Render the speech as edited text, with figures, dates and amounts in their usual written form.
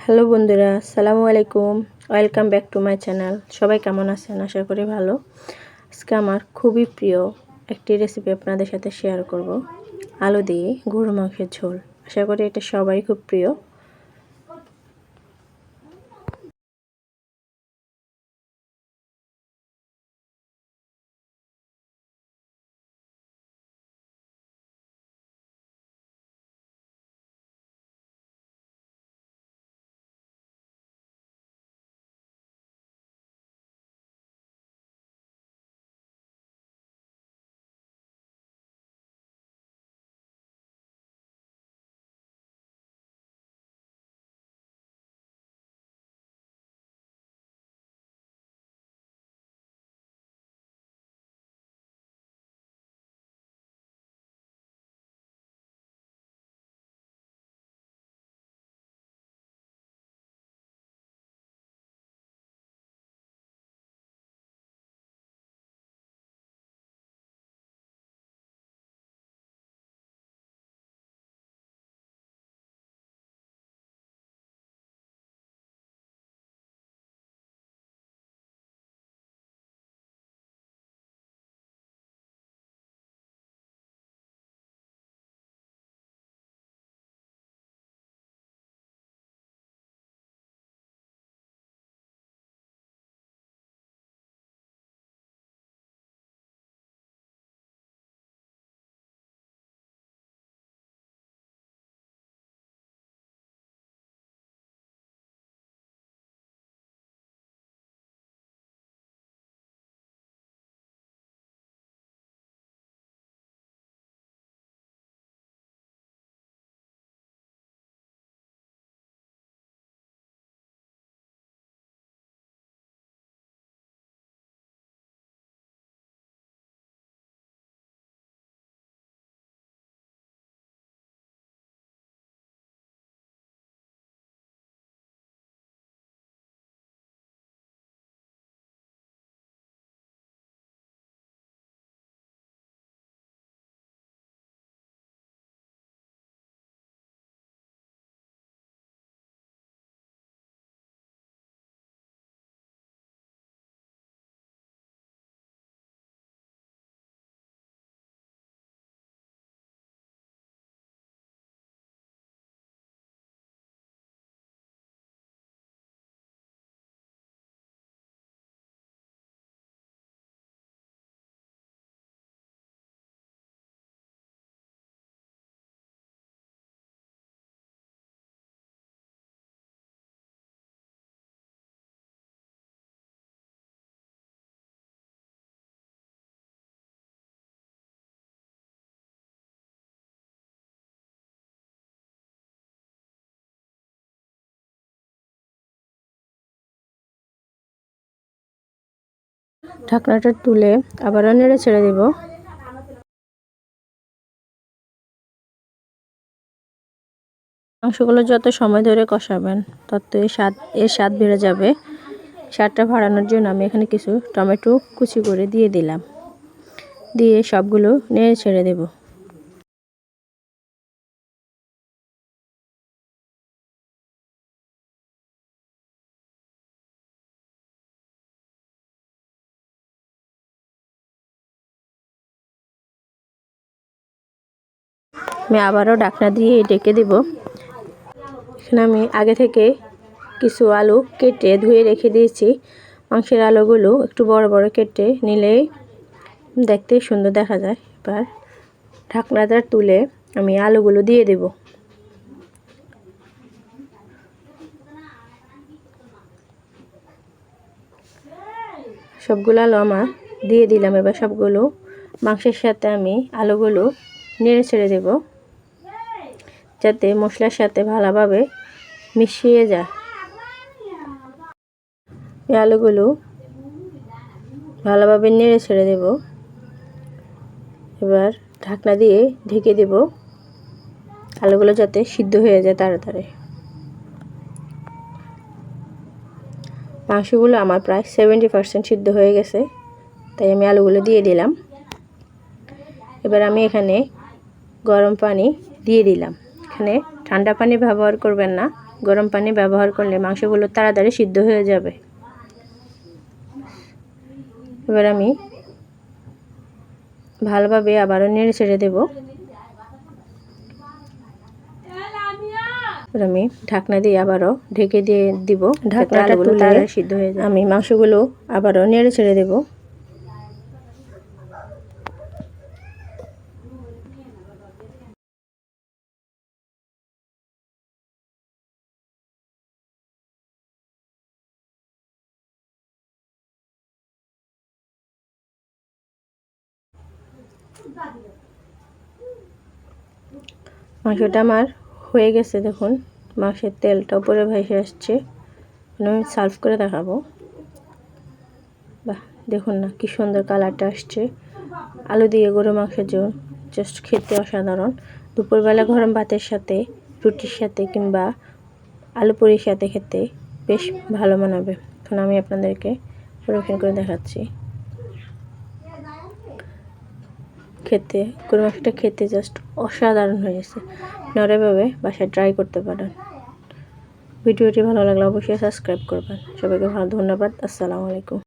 Hello বন্ধুরা, আসসালামু আলাইকুম। Welcome back to my channel. সবাই কেমন আছেন? আশা করি ভালো। আজকে আমার খুবই প্রিয় একটি রেসিপি আপনাদের সাথে শেয়ার করব। আলু দিয়ে গরু মাংসের ঝোল। আশা করি এটা সবাই খুব প্রিয়। ঢাকনাটা তুলে আবারও নেড়ে ছেড়ে দেব। মাংসগুলো যত সময় ধরে কষাবেন তত এর স্বাদ বেড়ে যাবে। স্বাদটা বাড়ানোর জন্য আমি এখানে কিছু টমেটো কুচি করে দিয়ে দিলাম। দিয়ে সবগুলো নেড়ে ছেড়ে দেব। আমি আবারও ঢাকনা দিয়ে ঢেকে দেব। এখানে আমি আগে থেকে কিছু আলু কেটে ধুয়ে রেখে দিয়েছি। মাংসের আলুগুলো একটু বড় বড় কেটে নিলেই দেখতে সুন্দর দেখা যায়। এবার ঢাকনাটা তুলে আমি আলুগুলো দিয়ে দেব। সবগুলো আলু আমার দিয়ে দিলাম। এবার সবগুলো মাংসের সাথে আমি আলুগুলো নেড়ে ছেড়ে দেব, যাতে মশলার সাথে ভালোভাবে মিশিয়ে যায়। এই আলুগুলো ভালোভাবে নেড়ে ছেড়ে দেব। এবার ঢাকনা দিয়ে ঢেকে দেব, আলুগুলো যাতে সিদ্ধ হয়ে যায় তাড়াতাড়ি। মাংসগুলো আমার প্রায় 70% সিদ্ধ হয়ে গেছে, তাই আমি আলুগুলো দিয়ে দিলাম। এবার আমি এখানে গরম পানি দিয়ে দিলাম। এখানে ঠান্ডা পানি ব্যবহার করবেন না, গরম পানি ব্যবহার করলে মাংসগুলো তাড়াতাড়ি সিদ্ধ হয়ে যাবে। এবার আমি ভালোভাবে আবারও নেড়ে ছেড়ে দেব। আমি ঢাকনা দিয়ে আবারও ঢেকে দিয়ে দিব। ঢাকনাটা তুলে সিদ্ধ হয়ে যায়। আমি মাংসগুলো আবারও নেড়ে ছেড়ে দেব। মাংসটা আমার হয়ে গেছে, দেখুন মাংসের তেলটা উপরে ভেসে আসছে। আমি সার্ভ করে দেখাবো। বাহ, দেখুন না কি সুন্দর কালারটা আসছে। আলু দিয়ে গরু মাংসের ঝোল জাস্ট খেতে অসাধারণ। দুপুরবেলা গরম ভাতের সাথে, রুটির সাথে কিংবা আলু পুরির সাথে খেতে বেশ ভালো মানাবে। এখন আমি আপনাদেরকে পরিবেশন করে দেখাচ্ছি। খেতে গরু মাংসটা খেতে জাস্ট অসাধারণ হয়েছে। নরমভাবে বাসায় ট্রাই করতে পারেন। ভিডিওটি ভালো লাগলে অবশ্যই সাবস্ক্রাইব করবেন। সবাইকে ভালো ধন্যবাদ। আসসালামু আলাইকুম।